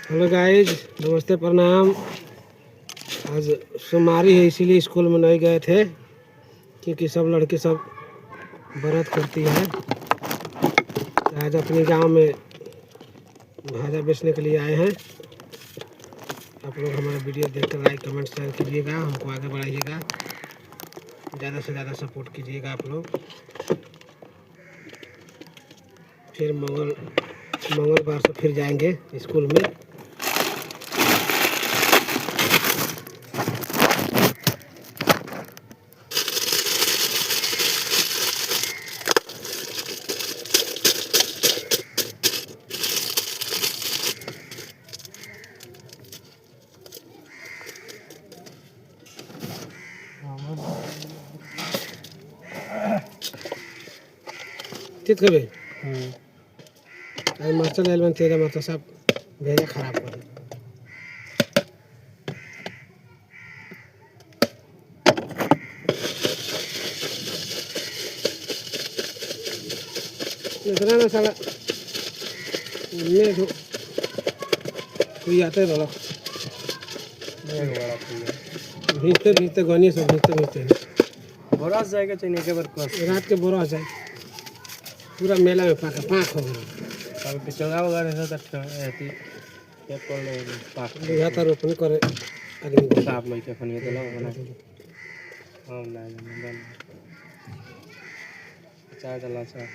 Hello guys, नमस्ते, प्रणाम। आज सोमवारी है इसीलिए स्कूल में नहीं गए थे क्योंकि सब लड़के सब व्रत करती है। तो आज अपने गांव में भाजा बेचने के लिए आए हैं। आप लोग हमारा वीडियो देखकर लाइक कमेंट शेयर कीजिएगा, हमको आगे बढ़ाइएगा, ज़्यादा से ज़्यादा सपोर्ट कीजिएगा आप लोग। फिर मंगलवार से फिर जाएंगे स्कूल में। ठीक है भाई। आज मास्टर लाइल में तेरा मास्टर साहब भेजा खराब कर दिया। इतना ना साला ये जो कोई आते रहा भीजते भीजते गनी सब भीजते बोरा से जाएगा चाहिए के बार क्लास रात के बोरा जाए पूरा मेला में पाक हो गया। कल पिछला वगैरह से तक ऐसी ये कर ले पाक बुझा तो रोपनी करे आदमी साफ लइके फनिए देला बना हम ना बन चाय डाला सा